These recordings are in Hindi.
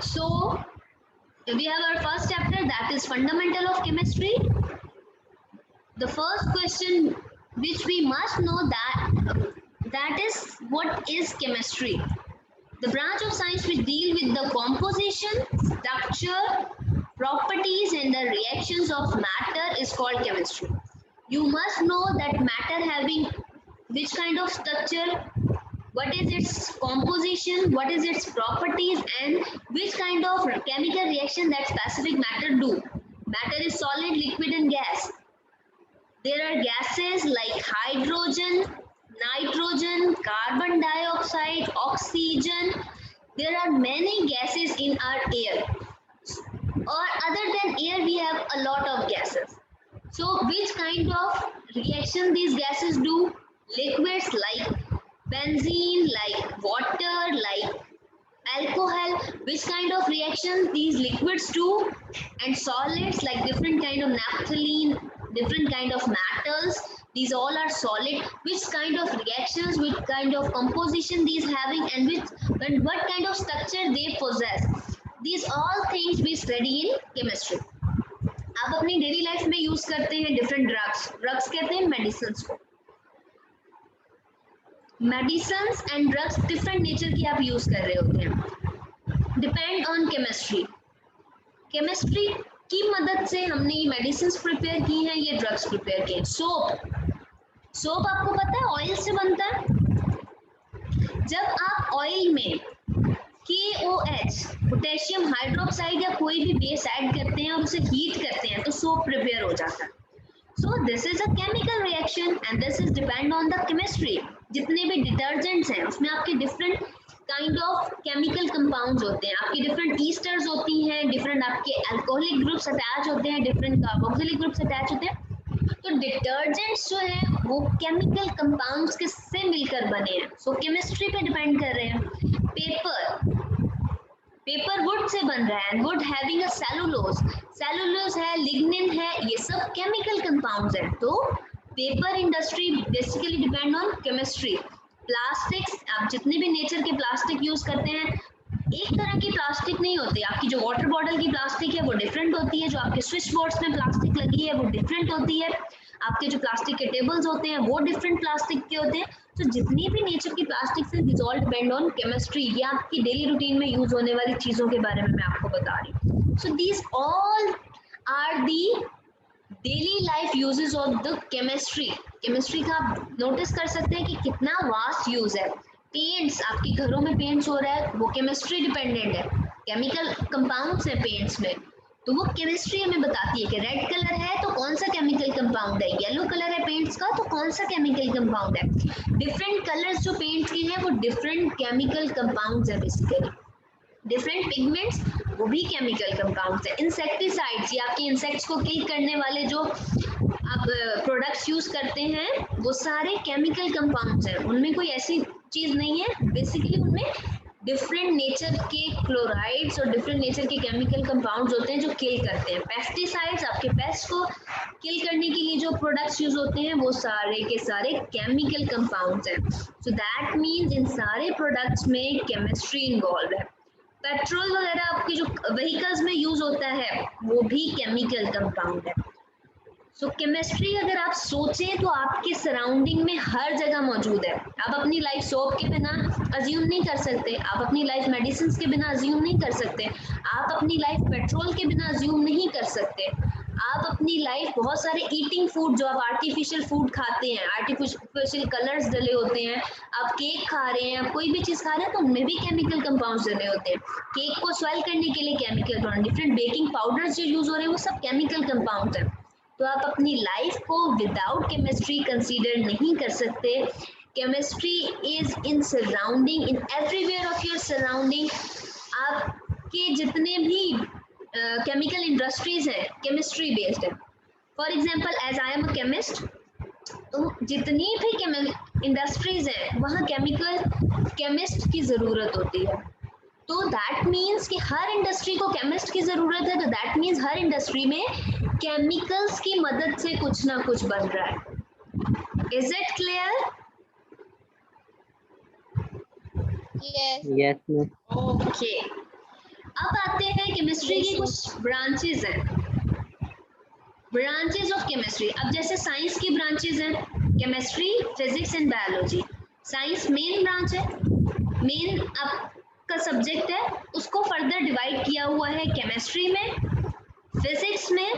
So we have our first chapter, that is fundamental of chemistry. The first question which we must know that is, what is chemistry? The branch of science which deal with the composition, structure, properties and the reactions of matter is called chemistry. You must know that matter having which kind of structure, what is its composition, what is its properties, and which kind of chemical reaction that specific matter do. Matter is solid, liquid and gas. There are gases like hydrogen, nitrogen, carbon dioxide, oxygen. There are many gases in our air. Or other than air, we have a lot of gases. So which kind of reaction these gases do? Liquids like benzene, like water, like alcohol, which kind of reaction these liquids do, and solids like different kind of naphthalene, different kind of metals, these all are solid, which kind of reactions, which kind of composition these having, and what kind of structure they possess. These all things we study in chemistry. आप अपनी डेली लाइफ में यूज करते हैं डिफरेंट ड्रग्स कहते हैं मेडिसिन को। Medicine and drugs different nature की आप यूज कर रहे होते हैं, डिपेंड ऑन केमिस्ट्री। केमिस्ट्री की मदद से हमने ये मेडिसिन प्रिपेयर की हैं, ये ड्रग्स प्रिपेयर किए। सोप आपको पता है ऑयल से बनता है। जब आप ऑयल में KOH पोटेशियम हाइड्रोक्साइड या कोई भी बेस ऐड करते हैं और उसे हीट करते हैं तो सोप प्रिपेयर हो जाता है। So this is a chemical reaction and this is depend on the chemistry. जितने भी डिटर्जेंट्स हैं उसमें आपके different kind of chemical compounds होते हैं, आपकी डिफरेंट ईस्टर्स होती हैं, डिफरेंट आपके अल्कोहलिक ग्रुप्स अटैच होते हैं, डिफरेंट कार्बोक्सिलिक ग्रुप्स अटैच होते हैं। तो डिटर्जेंट्स जो है वो केमिकल कंपाउंड्स किससे मिलकर बने हैं, सो केमिस्ट्री पे डिपेंड कर रहे हैं। पेपर वुड से बन रहा है, वुड हैविंग अ सेलुलोज है, लिग्निन है, ये सब केमिकल कंपाउंड्स हैं। तो paper industry basically depend on chemistry. Plastics, आप जितने भी नेचर के प्लास्टिक यूज करते हैं, एक तरह की प्लास्टिक नहीं होती। आपकी जो वाटर बॉटल की प्लास्टिक है वो डिफरेंट होती है, जो आपके स्विच बोर्ड्स में प्लास्टिक लगी है वो डिफरेंट होती है, आपके जो प्लास्टिक के टेबल्स होते हैं वो डिफरेंट प्लास्टिक के होते हैं। तो जितनी भी नेचर की प्लास्टिक से this all depend on chemistry. ये आपकी डेली रूटीन में यूज होने वाली चीजों के बारे में मैं आपको बता रही हूँ। So these all are the daily life uses of the chemistry. Chemistry का आप नोटिस कर सकते हैं कि कितना वास्ट यूज है। पेंट्स, आपके घरों में पेंट्स हो रहा है वो केमिस्ट्री डिपेंडेंट है, केमिकल कंपाउंड्स है पेंट्स में, तो वो केमिस्ट्री हमें बताती है कि रेड कलर है तो कौन सा केमिकल कंपाउंड है, येलो कलर है पेंट्स का तो कौन सा केमिकल कंपाउंड है। डिफरेंट कलर्स जो पेंट्स के हैं वो डिफरेंट केमिकल कंपाउंड्स है बेसिकली। डिफरेंट पिगमेंट्स वो भी केमिकल कंपाउंड्स है। इंसेक्टिसाइड्स, ये आपके इंसेक्ट्स को किल करने वाले जो आप प्रोडक्ट्स यूज करते हैं वो सारे केमिकल कंपाउंड्स हैं, उनमें कोई ऐसी चीज नहीं है, बेसिकली उनमें डिफरेंट नेचर के क्लोराइड्स और डिफरेंट नेचर के केमिकल कंपाउंड्स होते हैं जो किल करते हैं। पेस्टिसाइड्स, आपके पेस्ट को किल करने के लिए जो प्रोडक्ट्स यूज होते हैं वो सारे के सारे केमिकल कंपाउंड्स हैं। सो दैट मीन्स इन सारे प्रोडक्ट्स में केमिस्ट्री इन्वॉल्व है। पेट्रोल वगैरह आपके जो व्हीकल्स में यूज होता है वो भी केमिकल कंपाउंड है। सो केमिस्ट्री अगर आप सोचें तो आपके सराउंडिंग में हर जगह मौजूद है। आप अपनी लाइफ सोप के बिना अज्यूम नहीं कर सकते, आप अपनी लाइफ मेडिसिन के बिना अज्यूम नहीं कर सकते, आप अपनी लाइफ पेट्रोल के बिना अज्यूम नहीं कर सकते, आप अपनी लाइफ बहुत सारे ईटिंग फूड जो आप आर्टिफिशियल फूड खाते हैं, आर्टिफिशियल कलर्स डले होते हैं, आप केक खा रहे हैं, आप कोई भी चीज़ खा रहे हैं तो उनमें भी केमिकल कंपाउंड्स डले होते हैं। केक को स्वेल करने के लिए केमिकल, डिफरेंट बेकिंग पाउडर्स जो यूज हो रहे हैं वो सब केमिकल कंपाउंड्स हैं। तो आप अपनी लाइफ को विदाउट केमिस्ट्री कंसीडर नहीं कर सकते। Chemistry is in surrounding, in everywhere of your surrounding. आपके जितने भी केमिकल इंडस्ट्रीज हैं केमिस्ट्री बेस्ड है। For example as I am a chemist, तो जितनी भी इंडस्ट्रीज हैं वहाँ केमिस्ट की ज़रूरत होती है। तो दैट मीन्स कि हर इंडस्ट्री को केमिस्ट की ज़रूरत है, तो दैट मीन्स हर इंडस्ट्री में केमिकल्स की मदद से कुछ ना कुछ बन रहा है। Is it clear? Yes. Yes, ma'am. Okay, अब आते हैं केमिस्ट्री की कुछ ब्रांचेज हैं, ब्रांचेज ऑफ केमिस्ट्री। अब जैसे साइंस की ब्रांचेज हैं, chemistry, physics and biology. Science main branch है, मेन आपका सब्जेक्ट है, उसको फर्दर डिवाइड किया हुआ है केमिस्ट्री में, फिजिक्स में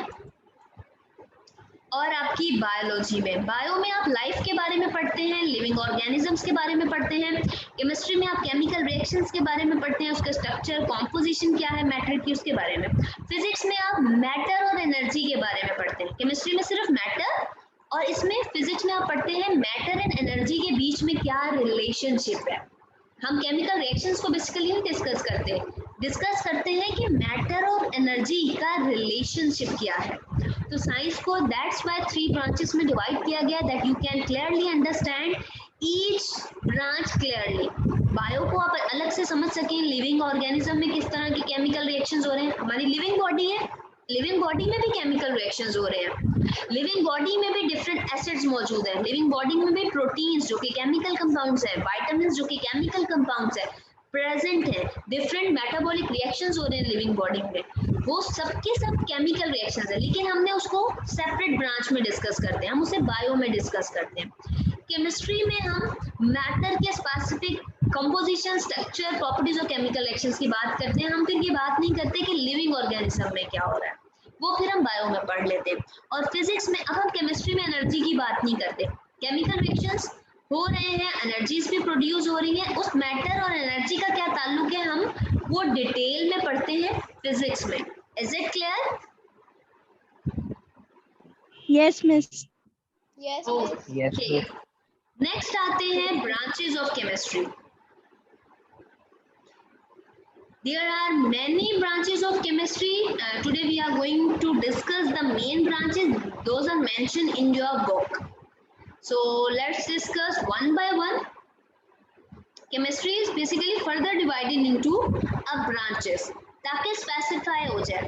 और आपकी बायोलॉजी में। बायो में आप लाइफ के बारे में पढ़ते हैं, लिविंग ऑर्गेनिजम्स के बारे में पढ़ते हैं। केमिस्ट्री में आप केमिकल रिएक्शंस के बारे में पढ़ते हैं, उसका स्ट्रक्चर, कॉम्पोजिशन क्या है मैटर की, उसके बारे में। फिजिक्स में आप मैटर और एनर्जी के बारे में पढ़ते हैं। केमिस्ट्री में सिर्फ मैटर, और इसमें फिजिक्स में आप पढ़ते हैं मैटर एंड एनर्जी के बीच में क्या रिलेशनशिप है। हम केमिकल रिएक्शंस को बेसिकली नहीं डिस्कस करते हैं कि मैटर और एनर्जी का रिलेशनशिप क्या है। तो साइंस को दैट्स व्हाई 3 ब्रांचेस में डिवाइड किया गया, that you can clearly understand each branch clearly. Bio को आप अलग से समझ सकें, लिविंग ऑर्गेनिज्म में किस तरह के केमिकल रिएक्शंस हो रहे हैं। हमारी लिविंग बॉडी है, लिविंग बॉडी में भी केमिकल रिएक्शंस हो रहे हैं, लिविंग बॉडी में भी डिफरेंट एसिड्स मौजूद है, लिविंग बॉडी में भी प्रोटीन्स जो कि केमिकल कंपाउंड्स है, विटामिन जो कि केमिकल कंपाउंड्स है प्रेजेंट है, डिफरेंट मेटाबॉलिक रिएक्शंस हो रहे हैं लिविंग बॉडी में, वो सब के सब केमिकल रिएक्शंस है। लेकिन हमने उसको सेपरेट ब्रांच में डिस्कस करते हैं, हम उसे बायो में डिस्कस करते हैं। केमिस्ट्री में हम मैटर के स्पेसिफिक कंपोजिशन, स्ट्रक्चर, प्रॉपर्टीज और केमिकल रिएक्शंस की बात करते हैं। हम फिर ये बात नहीं करते कि लिविंग ऑर्गेनिज्म में क्या हो रहा है, वो फिर हम बायो में पढ़ लेते हैं। और फिजिक्स में अब हम केमिस्ट्री में एनर्जी की बात नहीं करते, केमिकल रिएक्शंस हो रहे हैं, एनर्जीज भी प्रोड्यूस हो रही है, उस मैटर और एनर्जी का क्या ताल्लुक है हम वो डिटेल में पढ़ते हैं फिजिक्स में। Is it clear? Yes miss. Yes, okay, next आते हैं branches of chemistry. There are many branches of chemistry. Today we are going to discuss the main branches. Those are mentioned in your book. So let's discuss one by one. Chemistry is basically further divided into branches ताकि specify हो जाए।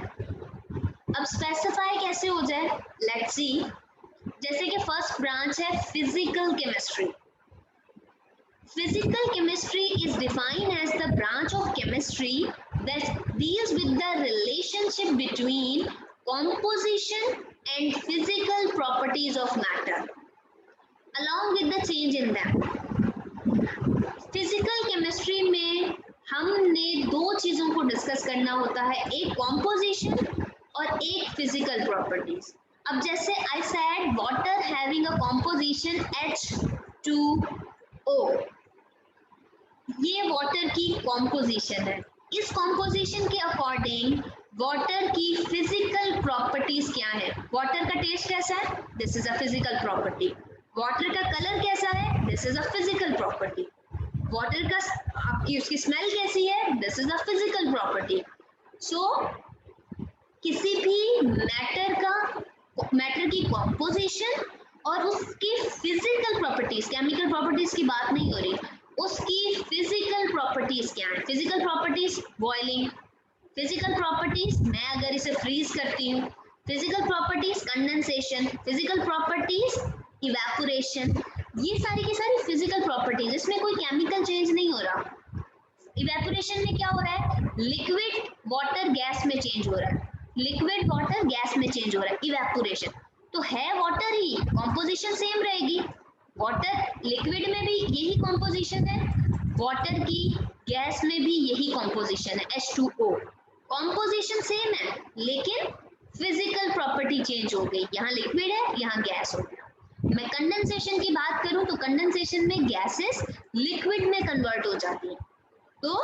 अब specify कैसे हो जाए? Let's see. जैसे कि first branch है physical chemistry. Physical chemistry is defined as the branch of chemistry that deals with the relationship between composition and physical properties of matter, along with the change in them. Physical chemistry में हमने 2 चीज़ों को डिस्कस करना होता है, एक composition और एक physical properties. अब जैसे I said water having a composition H2O, ये वाटर की कॉम्पोजिशन है। इस कॉम्पोजिशन के अकॉर्डिंग वाटर की फिजिकल प्रॉपर्टीज क्या है? वाटर का टेस्ट कैसा है? This is a physical property. Water का कलर कैसा है? This is a physical property. Water का आपकी उसकी स्मेल कैसी है? This is a physical property. So किसी भी मैटर की कॉम्पोजिशन और उसकी फिजिकल प्रॉपर्टीज, केमिकल प्रॉपर्टीज की बात नहीं हो रही, उसकी फिजिकल प्रॉपर्टीज क्या है? Physical properties boiling, physical properties मैं अगर इसे फ्रीज करती हूँ, physical properties condensation, physical properties evaporation, ये सारी की सारी फिजिकल प्रॉपर्टीज, इसमें कोई केमिकल चेंज नहीं हो रहा। इवेपोरेशन में क्या हो रहा है? लिक्विड वाटर गैस में चेंज हो रहा है, लिक्विड वाटर गैस में चेंज हो रहा है, इवेपोरेशन। तो है वाटर ही, कॉम्पोजिशन सेम रहेगी, वाटर लिक्विड में भी यही कॉम्पोजिशन है, वाटर की गैस में भी यही कॉम्पोजिशन है H2O, कॉम्पोजिशन सेम है लेकिन फिजिकल प्रॉपर्टी चेंज हो गई, यहाँ लिक्विड है यहाँ गैस हो गया। मैं कंडेंसेशन की बात करूं तो कंडेंसेशन में गैसेस लिक्विड में कन्वर्ट हो जाती है, तो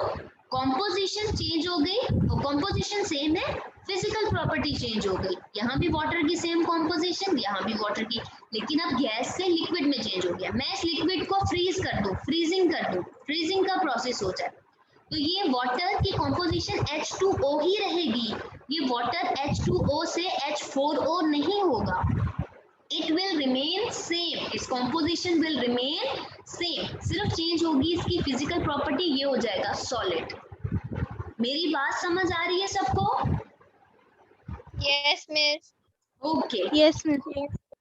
कॉम्पोजिशन चेंज हो गई और कॉम्पोजिशन सेम है, फिजिकल प्रॉपर्टी चेंज हो गई, यहाँ भी वाटर की सेम कॉम्पोजिशन, यहाँ भी वाटर की, लेकिन अब गैस से लिक्विड में चेंज हो गया। मैं इस लिक्विड को फ्रीज कर दूं, फ्रीजिंग का प्रोसेस हो जाए, तो ये वाटर की कॉम्पोजिशन H2O ही रहेगी, ये वाटर H2O से H4O नहीं होगा, it will remain same, its composition will remain same, सिर्फ चेंज होगी इसकी फिजिकल प्रॉपर्टी, ये हो जाएगा सॉलिड। मेरी बात समझ आ रही है सबको? yes, miss. Okay, yes miss.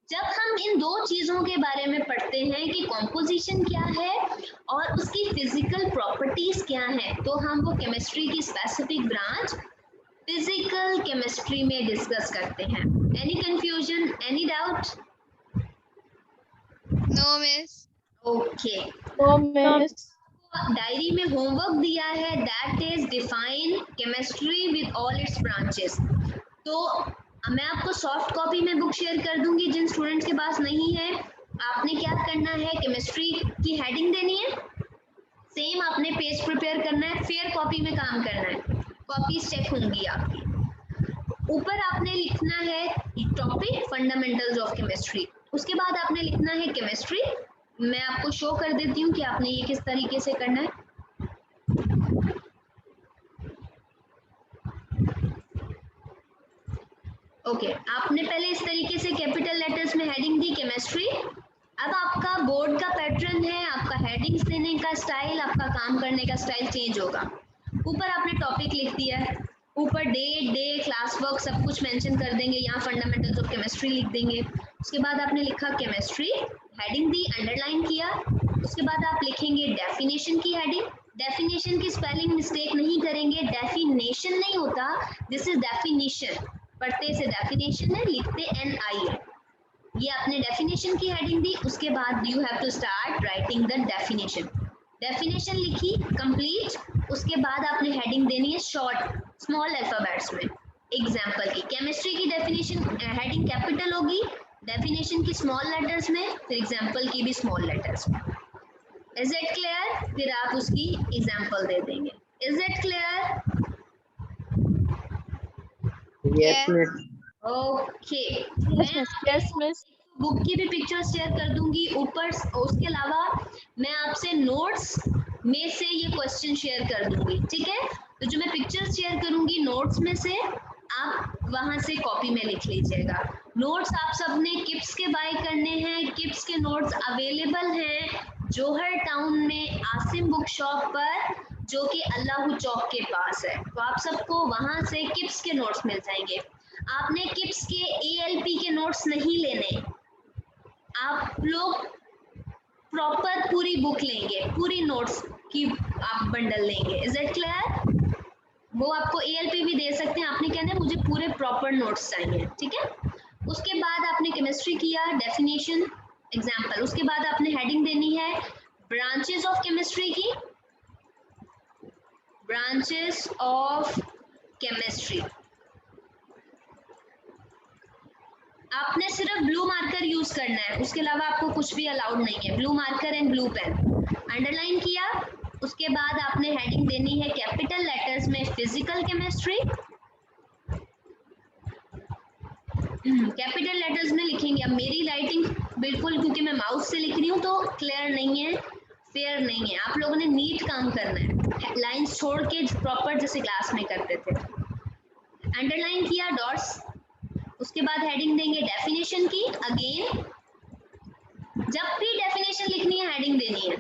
जब हम इन 2 चीजों के बारे में पढ़ते हैं कि कॉम्पोजिशन क्या है और उसकी फिजिकल प्रॉपर्टीज क्या है, तो हम वो केमिस्ट्री की स्पेसिफिक ब्रांच फिजिकल केमिस्ट्री में डिस्कस करते हैं। Any confusion, any doubt? No miss. Okay, no miss. Diary में होमवर्क दिया है, that is define chemistry with all its branches. तो मैं आपको सॉफ्ट कॉपी में बुक शेयर कर दूंगी, जिन स्टूडेंट्स के पास नहीं है आपने क्या करना है, केमिस्ट्री की हेडिंग देनी है, सेम आपने पेज प्रिपेयर करना है, फेयर कॉपी में काम करना है, कॉपीज चेक होंगी आपकी। ऊपर आपने लिखना है टॉपिक फंडामेंटल्स ऑफ केमिस्ट्री, उसके बाद आपने लिखना है केमिस्ट्री। मैं आपको शो कर देती हूँ कि आपने ये किस तरीके से करना है। ओके, आपने पहले इस तरीके से कैपिटल लेटर्स में हेडिंग दी केमिस्ट्री। अब आपका बोर्ड का पैटर्न है, आपका हेडिंग्स देने का स्टाइल, आपका काम करने का स्टाइल चेंज होगा। ऊपर आपने टॉपिक लिख दिया है, ऊपर डेट, डे, क्लास वर्क सब कुछ मेंशन कर देंगे, यहाँ फंडामेंटल्स ऑफ केमिस्ट्री लिख देंगे। उसके बाद आपने लिखा केमिस्ट्री, हेडिंग दी, अंडरलाइन किया। उसके बाद आप लिखेंगे डेफिनेशन की हेडिंग। डेफिनेशन की स्पेलिंग मिस्टेक नहीं करेंगे, डेफिनेशन नहीं होता, दिस इज डेफिनेशन, पढ़ते से डेफिनेशन है, लिखते NI है। ये आपने डेफिनेशन की हेडिंग दी, उसके बाद you have to start writing the definition. Definition लिखी कंप्लीट, उसके बाद आपने हेडिंग देनी है शॉर्ट स्मॉल अल्फाबेट्स में। एग्जांपल की केमिस्ट्री की डेफिनेशन हेडिंग कैपिटल होगी, डेफिनेशन की स्मॉल लेटर्स में, फिर एग्जांपल की भी स्मॉल लेटर्स में। Is it clear? फिर आप उसकी एग्जांपल दे देंगे। Is it clear? Yes miss. Okay, yes miss. Yes miss. Book की भी पिक्चर शेयर कर दूंगी ऊपर। उसके अलावा मैं आपसे नोट्स में से ये क्वेश्चन शेयर कर दूंगी, ठीक है? तो जो मैं पिक्चर्स शेयर करूंगी नोट्स में से, आप वहां से कॉपी में लिख लीजिएगा। नोट्स आप सबने किप्स के बाय करने हैं, किप्स के नोट्स अवेलेबल हैं जोहर टाउन में आसिम बुक शॉप पर, जो कि अल्लाहू चौक के पास है। तो आप सबको वहां से किप्स के नोट्स मिल जाएंगे। आपने किप्स के ALP के नोट्स नहीं लेने, आप लोग प्रॉपर पूरी बुक लेंगे, पूरी नोट्स की आप बंडल लेंगे। Is it clear? वो आपको ALP भी दे सकते हैं, आपने कहना है मुझे पूरे प्रॉपर नोट्स चाहिए, ठीक है? उसके बाद आपने केमिस्ट्री किया, डेफिनेशन, एग्जांपल, उसके बाद आपने हेडिंग देनी है ब्रांचेस ऑफ केमिस्ट्री की, ब्रांचेस ऑफ केमिस्ट्री। आपने सिर्फ ब्लू मार्कर यूज करना है, उसके अलावा आपको कुछ भी अलाउड नहीं है। Blue marker and blue pen. Underline किया, उसके बाद आपने हेडिंग देनी है कैपिटल लेटर्स में फिजिकल केमिस्ट्री। कैपिटल लेटर्स में लिखेंगे। अब मेरी राइटिंग बिल्कुल, क्योंकि मैं माउस से लिख रही हूँ तो क्लियर नहीं है, फेयर नहीं है, आप लोगों ने नीट काम करना है, लाइंस छोड़ के प्रॉपर जैसे क्लास में करते थे। अंडरलाइन किया, डॉट्स, उसके बाद हेडिंग देंगे डेफिनेशन की। अगेन जब भी डेफिनेशन लिखनी है हेडिंग देनी है,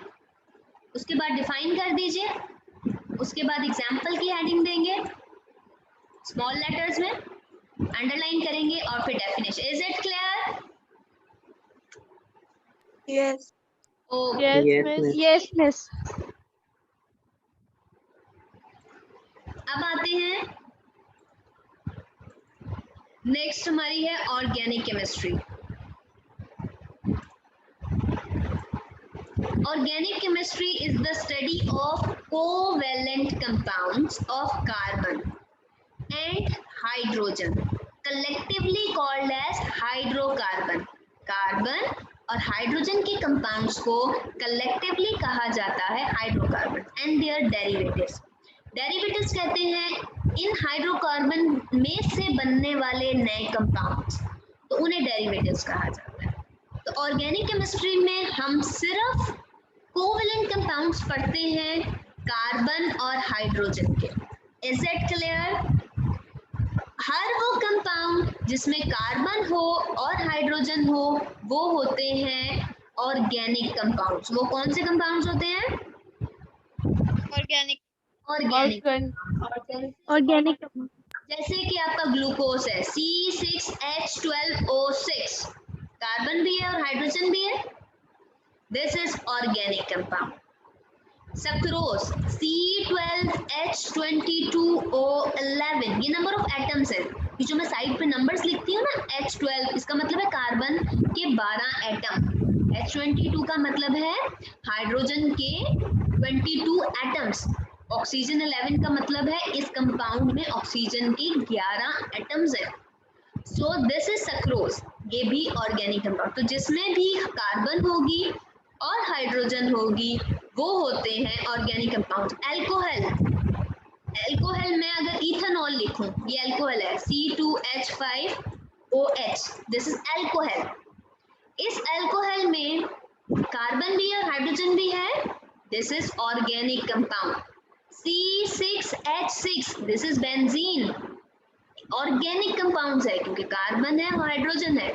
उसके बाद डिफाइन कर दीजिए, उसके बाद एग्जांपल की हेडिंग देंगे स्मॉल लेटर्स में, अंडरलाइन करेंगे और फिर definition. Is it clear? Yes. Okay, yes miss. Yes miss. अब आते हैं नेक्स्ट, हमारी है organic chemistry. Organic chemistry is the study of covalent compounds of carbon and hydrogen, collectively called as hydrocarbon. Carbon और हाइड्रोजन के कंपाउंड्स को कलेक्टिवली कहा जाता है hydrocarbon and their derivatives. Derivatives कहते हैं इन हाइड्रोकार्बन में से बनने वाले नए कंपाउंड्स, तो उन्हें डेरिवेटिव्स कहा जाता है। तो ऑर्गेनिक केमिस्ट्री में हम सिर्फ कोवेलेंट कंपाउंड्स पढ़ते हैं कार्बन और हाइड्रोजन के। Is it clear? हर वो कंपाउंड जिसमें कार्बन हो और हाइड्रोजन हो वो होते हैं ऑर्गेनिक कंपाउंड्स। वो कौन से कंपाउंड्स होते हैं? ऑर्गेनिक। ऑर्गेनिक। जैसे कि आपका ग्लूकोज है C6H12O6, कार्बन भी है और हाइड्रोजन भी है, this is organic compound. Sucrose C12H22O11, ये नंबर ऑफ एटम्स है। ये जो मैं साइड पे नंबर्स लिखती हूँ ना, H12 इसका मतलब है कार्बन के 12 एटम, H22 का मतलब है हाइड्रोजन के 22 एटम्स, ऑक्सीजन 11 का मतलब है इस कंपाउंड में ऑक्सीजन की 11 एटम्स है। सो दिस इज सक्रोज, ये भी ऑर्गेनिक कंपाउंड। तो जिसमें भी कार्बन होगी और हाइड्रोजन होगी वो होते हैं ऑर्गेनिक कंपाउंड। एल्कोहल, एल्कोहल में अगर इथेनॉल लिखूं, ये एल्कोहल है C2H5OH, दिस इज एल्कोहल। इस एल्कोहल में कार्बन भी है हाइड्रोजन भी है, this is organic compound. C6H6, this is benzene, organic compounds है क्योंकि कार्बन है और हाइड्रोजन है।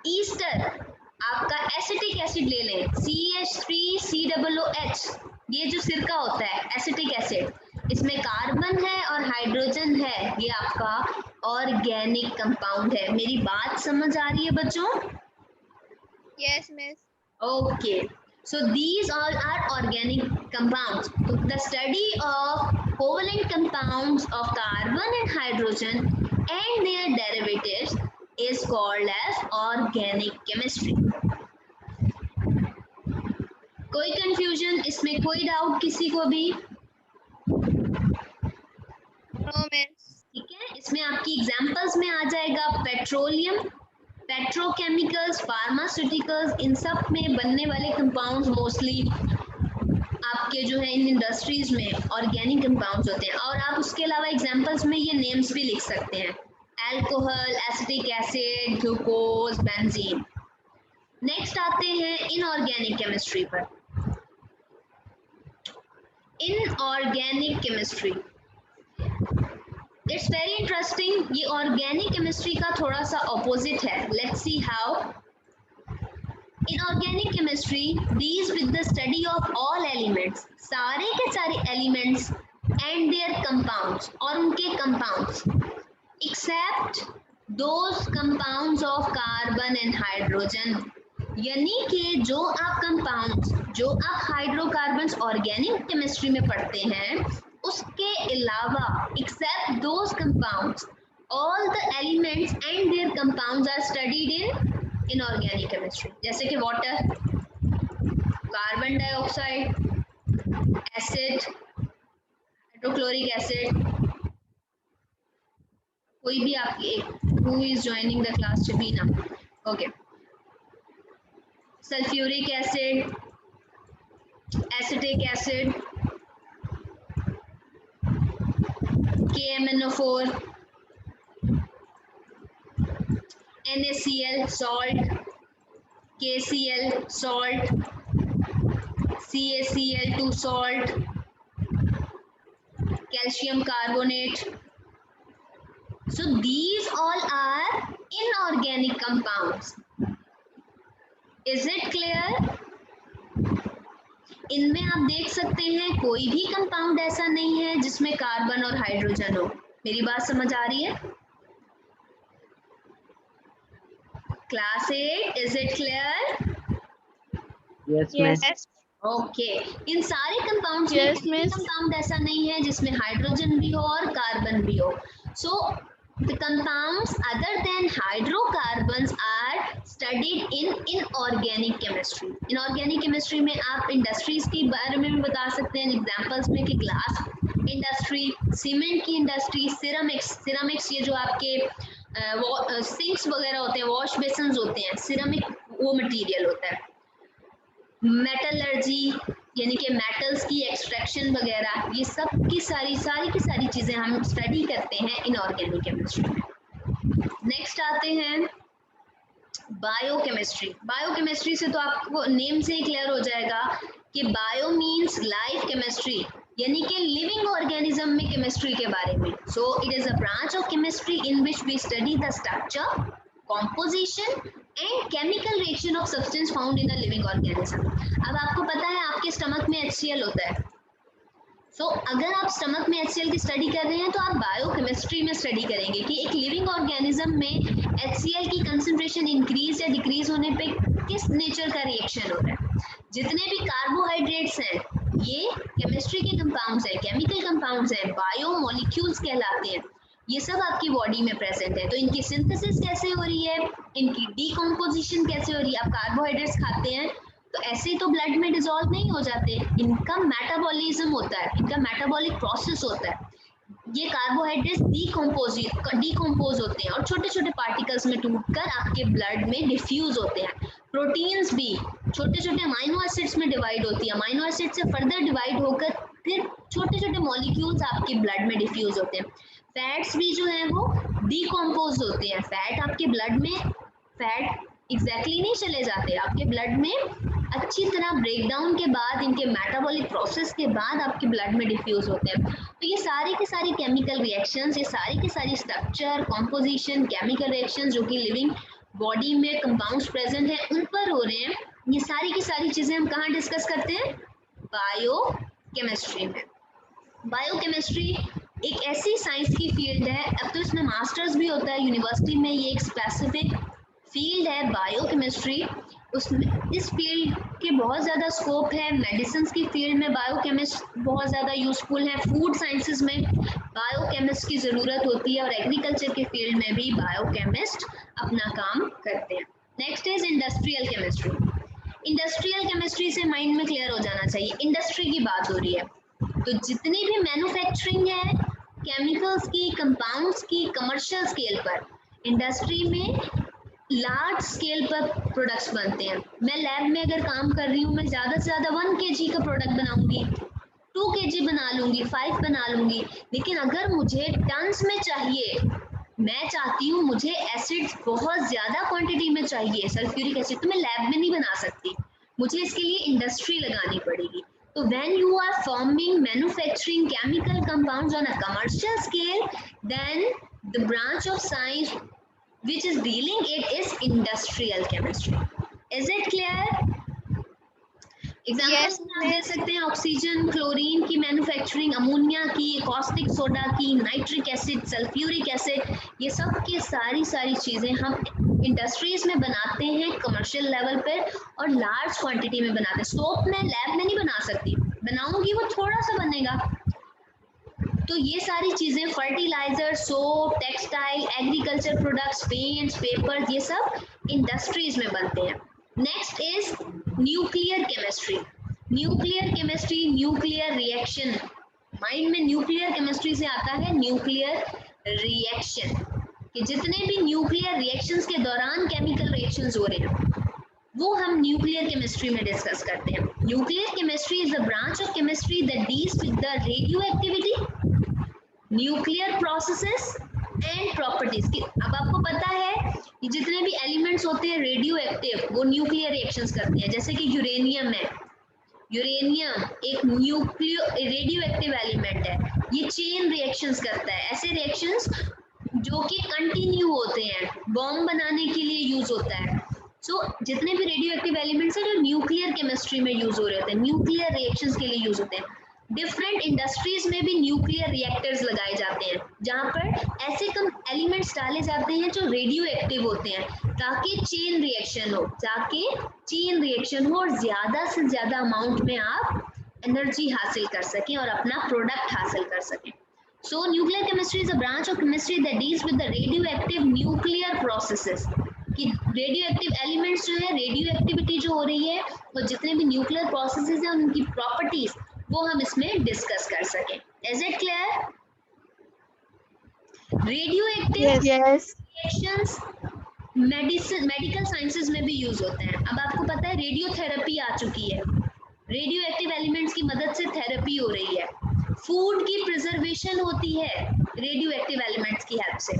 ईस्टर, आपका एसिटिक एसिड ले लें, CH3COOH, ये जो सिरका होता है एसिटिक एसिड, इसमें कार्बन है और हाइड्रोजन है, ये आपका ऑर्गेनिक कंपाउंड है। मेरी बात समझ आ रही है बच्चों? Yes, miss. Okay, so these all are organic compounds. So the study of covalent compounds of carbon and hydrogen and their derivatives is called as organic chemistry. कोई कंफ्यूजन इसमें, कोई डाउट किसी को भी? No, miss. ठीक है, इसमें आपकी एग्जांपल्स में आ जाएगा पेट्रोलियम, पेट्रोकेमिकल्स, फार्मास्यूटिकल्स, इन सब में बनने वाले कंपाउंड्स मोस्टली आपके जो है इन इंडस्ट्रीज में ऑर्गेनिक कंपाउंड्स होते हैं। और आप उसके अलावा एग्जांपल्स में ये नेम्स भी लिख सकते हैं, alcohol, acetic acid, glucose, benzene. Next आते हैं इनऑर्गेनिक केमिस्ट्री पर। Inorganic chemistry, it's very interesting. ये ऑर्गेनिक केमिस्ट्री का थोड़ा सा ऑपोजिट है। Let's see how. Inorganic chemistry deals with the study of all elements, सारे के सारे एलिमेंट्स एंड देयर कंपाउंड्स, और उनके compounds, except those compounds of carbon and hydrogen, यानी कि जो आप कंपाउंड्स, जो आप हाइड्रोकार्बन्स ऑर्गेनिक केमिस्ट्री में पढ़ते हैं उसके अलावा, except those compounds, all the elements and their compounds are studied in inorganic chemistry. जैसे कि water, carbon dioxide, acid, hydrochloric acid, कोई भी आपकी एक, who is joining the class, Shabina, okay, sulphuric acid, acetic acid, KMnO4, NaCl salt, KCl salt, CaCl2 salt, calcium carbonate. So these all are inorganic compounds. Is it clear? इनमें आप देख सकते हैं कोई भी कंपाउंड ऐसा नहीं है जिसमें कार्बन और हाइड्रोजन हो। मेरी बात समझ आ रही है? Class 8, is it clear? Yes, miss. Yes. Okay, इन सारे कंपाउंड्स में Yes, कोई भी miss. कंपाउंड ऐसा नहीं है जिसमें हाइड्रोजन भी हो और कार्बन भी हो। So the compounds other than hydrocarbons are studied in inorganic chemistry. Inorganic chemistry में आप इंडस्ट्रीज के बारे में भी बता सकते हैं एग्जांपल्स में, कि ग्लास इंडस्ट्री, सीमेंट की इंडस्ट्री, सिरामिक्स, सिरामिक्स ये जो आपके सिंक्स वगैरह होते हैं, वॉश बेसिन्स होते हैं, सिरामिक वो मटेरियल होता है। मेटलर्जी यानी कि मेटल्स की एक्सट्रैक्शन वगैरह, ये सब की सारी चीज़ें हम स्टडी करते हैं इनऑर्गेनिक केमिस्ट्री में। नेक्स्ट आते हैं बायोकेमिस्ट्री। बायोकेमिस्ट्री से तो आपको नेम से ही क्लियर हो जाएगा कि बायो मीन्स लाइफ केमिस्ट्री, यानी कि लिविंग ऑर्गेनिज्म में केमिस्ट्री के बारे में। So it is a branch of chemistry in which we study the structure, composition and chemical reaction of substance found in a living organism. अब आपको पता है आपके स्टमक में HCl होता है। अगर आप स्टमक में HCl की स्टडी कर रहे हैं तो आप बायोकेमिस्ट्री में स्टडी करेंगे कि एक लिविंग ऑर्गेनिज्म में HCl की कंसंट्रेशन इंक्रीज या डिक्रीज होने पे किस नेचर का रिएक्शन हो रहा है। जितने भी कार्बोहाइड्रेट्स हैं ये केमिस्ट्री के कंपाउंड्स हैं, केमिकल कंपाउंड्स हैं, बायोमोलिक्यूल्स कहलाते हैं। ये सब आपकी बॉडी में प्रेजेंट है। तो इनकी सिंथेसिस कैसे हो रही है, इनकी डीकम्पोजिशन कैसे हो रही है। आप कार्बोहाइड्रेट्स खाते हैं तो ऐसे ही तो ब्लड में डिसॉल्व नहीं हो जाते, इनका मेटाबॉलिज्म होता है, इनका मेटाबॉलिक प्रोसेस होता है। ये कार्बोहाइड्रेट्स डीकम्पोज होते हैं और छोटे छोटे पार्टिकल्स में टूटकर आपके ब्लड में डिफ्यूज होते हैं। प्रोटीन्स भी छोटे छोटे अमाइनो एसिड्स में डिवाइड होती है, अमाइनो एसिड से फर्दर डिवाइड होकर फिर छोटे छोटे मॉलिक्यूल्स आपके ब्लड में डिफ्यूज होते हैं। फैट्स भी जो है वो डीकम्पोज होते हैं। फैट आपके ब्लड में फैट एग्जैक्टली नहीं चले जाते, आपके ब्लड में अच्छी तरह ब्रेकडाउन के बाद, इनके मेटाबॉलिक प्रोसेस के बाद आपके ब्लड में डिफ्यूज होते हैं। तो ये सारी की सारी केमिकल रिएक्शंस, ये सारी की सारी स्ट्रक्चर, कॉम्पोजिशन, केमिकल रिएक्शंस जो कि लिविंग बॉडी में कंपाउंड्स प्रेजेंट हैं उन पर हो रहे हैं। ये सारी की सारी चीजें हम कहाँ डिस्कस करते हैं, बायोकेमिस्ट्री में। बायोकेमिस्ट्री एक ऐसी साइंस की फील्ड है, अब तो इसमें मास्टर्स भी होता है यूनिवर्सिटी में, ये एक स्पेसिफिक फील्ड है बायोकेमिस्ट्री। उसमें इस फील्ड के बहुत ज़्यादा स्कोप है। मेडिसिन की फील्ड में बायोकेमिस्ट बहुत ज़्यादा यूजफुल है, फूड साइंसेज में बायोकेमिस्ट की ज़रूरत होती है और एग्रीकल्चर के फील्ड में भी बायोकेमिस्ट अपना काम करते हैं। Next is industrial chemistry. Industrial chemistry से माइंड में क्लियर हो जाना चाहिए, इंडस्ट्री की बात हो रही है तो जितनी भी मैन्युफैक्चरिंग है केमिकल्स की, कंपाउंड्स की, कमर्शियल स्केल पर, इंडस्ट्री में लार्ज स्केल पर प्रोडक्ट्स बनते हैं। मैं लैब में अगर काम कर रही हूँ, मैं ज़्यादा से ज़्यादा 1 kg का प्रोडक्ट बनाऊंगी, 2 kg बना लूंगी, 5 बना लूंगी। लेकिन अगर मुझे टन्स में चाहिए, मैं चाहती हूँ मुझे एसिड बहुत ज़्यादा क्वांटिटी में चाहिए, सल्फ्यूरिक एसिड, तो मैं लैब में नहीं बना सकती, मुझे इसके लिए इंडस्ट्री लगानी पड़ेगी। So when you are forming manufacturing chemical compounds on a commercial scale, then the branch of science which is dealing it is industrial chemistry. Is it clear? Examples Yes, दे सकते हैं, ऑक्सीजन, क्लोरीन की मैन्युफैक्चरिंग, अमोनिया की, कॉस्टिक सोडा की, नाइट्रिक एसिड, सल्फ्यूरिक एसिड, ये सब की सारी चीज़ें हम इंडस्ट्रीज में बनाते हैं कमर्शियल लेवल पे और लार्ज क्वांटिटी में बनाते हैं। सोप मैं लैब में नहीं बना सकती, बनाऊंगी वो थोड़ा सा बनेगा। तो ये सारी चीज़ें fertiliser, soap, textile, agriculture products, paints, papers, ये सब इंडस्ट्रीज में बनते हैं। Next is nuclear chemistry. Nuclear chemistry, nuclear reaction, mind में न्यूक्लियर केमिस्ट्री से आता है न्यूक्लियर रिएक्शन, कि जितने भी न्यूक्लियर रिएक्शंस के दौरान केमिकल रिएक्शंस हो रहे हैं वो हम न्यूक्लियर केमिस्ट्री में डिस्कस करते हैं। Nuclear chemistry is a branch of chemistry that deals with the radio activity, nuclear processes and properties की। अब आपको पता है कि जितने भी एलिमेंट्स होते हैं रेडियो एक्टिव वो न्यूक्लियर रिएक्शंस करते हैं। जैसे कि यूरेनियम है, यूरेनियम एक रेडियो एक्टिव एलिमेंट है, ये चेन रिएक्शंस करता है। ऐसे रिएक्शंस जो कि कंटिन्यू होते हैं, बॉम्ब बनाने के लिए यूज होता है। सो जितने भी रेडियो एक्टिव एलिमेंट्स हैं जो न्यूक्लियर केमिस्ट्री में यूज हो रहे होते हैं, न्यूक्लियर रिएक्शंस के लिए यूज होते हैं। डिफरेंट इंडस्ट्रीज में भी न्यूक्लियर रिएक्टर्स लगाए जाते हैं जहाँ पर ऐसे कम एलिमेंट्स डाले जाते हैं जो रेडियो एक्टिव होते हैं, ताकि चेन रिएक्शन हो और ज़्यादा से ज़्यादा अमाउंट में आप एनर्जी हासिल कर सकें और अपना प्रोडक्ट हासिल कर सकें। सो nuclear chemistry is a branch of chemistry that deals with the radio active nuclear processes, कि रेडियो एक्टिव एलिमेंट्स जो है, रेडियो एक्टिविटी जो हो रही है और जितने भी न्यूक्लियर प्रोसेसेस हैं उनकी प्रॉपर्टीज वो हम इसमें डिस्कस कर सकें। Is it clear? Radio active reactions medical sciences में भी यूज होते हैं। अब आपको पता है रेडियोथेरेपी आ चुकी है, रेडियो एक्टिव एलिमेंट्स की मदद से थेरेपी हो रही है। फूड की प्रिजर्वेशन होती है रेडियो एक्टिव एलिमेंट्स की हेल्प से।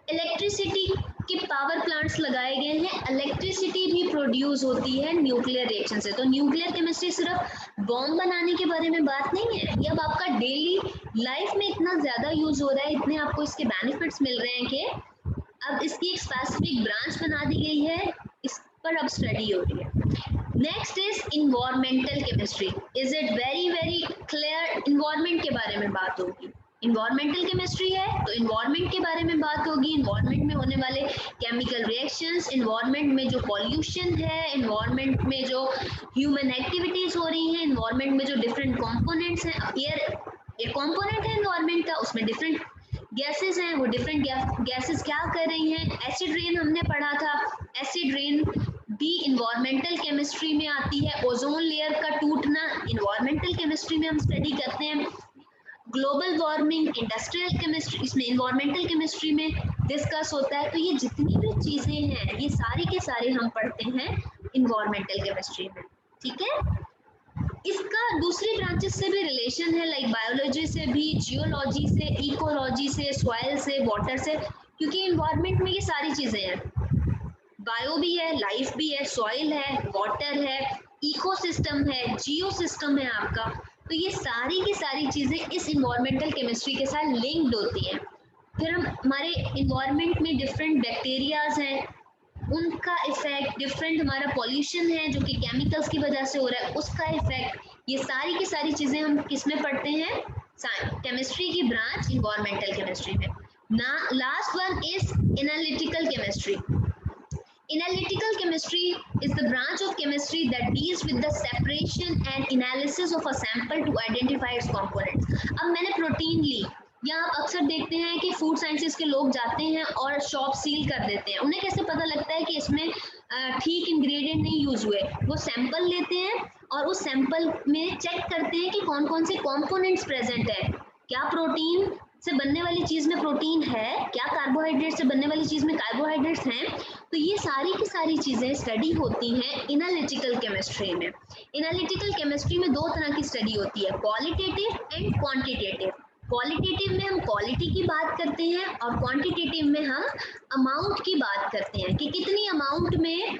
इलेक्ट्रिसिटी के पावर प्लांट्स लगाए गए हैं, इलेक्ट्रिसिटी भी प्रोड्यूस होती है न्यूक्लियर रिएक्शन से। तो न्यूक्लियर केमिस्ट्री सिर्फ बॉम्ब बनाने के बारे में बात नहीं है, ये अब आपका डेली लाइफ में इतना ज़्यादा यूज हो रहा है, इतने आपको इसके बेनिफिट्स मिल रहे हैं कि अब इसकी एक स्पेसिफिक ब्रांच बना दी गई है, इस पर अब स्टडी हो रही है। Next is environmental chemistry. Is it very clear? Environment के बारे में बात होगी। इन्वायरमेंटल केमिस्ट्री है तो इन्वायरमेंट के बारे में बात होगी, इन्वायरमेंट में होने वाले केमिकल रिएक्शंस, इन्वायरमेंट में जो पॉल्यूशन है, इन्वायरमेंट में जो ह्यूमन एक्टिविटीज हो रही हैं, इन्वायरमेंट में जो डिफरेंट कंपोनेंट्स हैं। एयर एक कंपोनेंट है इन्वायरमेंट का, उसमें डिफरेंट गैसेस हैं, वो डिफरेंट गैसेस क्या कर रही हैं। एसिड रेन हमने पढ़ा था, एसिड रेन भी इन्वायरमेंटल केमिस्ट्री में आती है। ओजोन लेयर का टूटना इन्वायरमेंटल केमिस्ट्री में हम स्टडी करते हैं। ग्लोबल वार्मिंग इंडस्ट्रियल केमिस्ट्री, इसमें इन्वायरमेंटल केमिस्ट्री में डिस्कस होता है। तो ये जितनी भी चीजें हैं ये सारी के सारे हम पढ़ते हैं इन्वायरमेंटल केमिस्ट्री में, ठीक है। इसका दूसरी ब्रांचेस से भी रिलेशन है, लाइक बायोलॉजी से भी, जियोलॉजी से, इकोलॉजी से, सॉइल से, वाटर से, क्योंकि इन्वायरमेंट में ये सारी चीजें हैं। बायो भी है, लाइफ भी है, सॉइल है, वाटर है, इकोसिस्टम है, जियो सिस्टम है आपका। तो ये सारी की सारी चीजें इस इन्वायरमेंटल केमिस्ट्री के साथ लिंक्ड होती हैं। फिर हम हमारे इन्वायरमेंट में डिफरेंट बैक्टीरियाज हैं, उनका इफेक्ट, डिफरेंट हमारा पॉल्यूशन है जो कि केमिकल्स की वजह से हो रहा है, उसका इफेक्ट, ये सारी की सारी चीजें हम किस में पढ़ते हैं, केमिस्ट्री की ब्रांच इन्वायरमेंटल केमिस्ट्री में ना। Last one is analytical chemistry. Analytical chemistry is the branch of chemistry that deals with the separation and analysis of a sample to identify its components. अब मैंने प्रोटीन ली, या आप अक्सर देखते हैं कि फूड साइंसेस के लोग जाते हैं और शॉप सील कर देते हैं। उन्हें कैसे पता लगता है कि इसमें ठीक इंग्रेडिएंट नहीं यूज हुए? वो सैंपल लेते हैं और उस सैंपल में चेक करते हैं कि कौन कौन से कंपोनेंट्स प्रेजेंट है, क्या प्रोटीन से बनने वाली चीज में प्रोटीन है, क्या कार्बोहाइड्रेट से बनने वाली चीज में कार्बोहाइड्रेट्स हैं। तो ये सारी की सारी चीजें स्टडी होती हैं एनालिटिकल केमिस्ट्री में। एनालिटिकल केमिस्ट्री में दो तरह की स्टडी होती है, क्वालिटेटिव एंड क्वांटिटेटिव। क्वालिटेटिव में हम क्वालिटी की बात करते हैं और क्वांटिटेटिव में हम अमाउंट की बात करते हैं कि कितनी अमाउंट में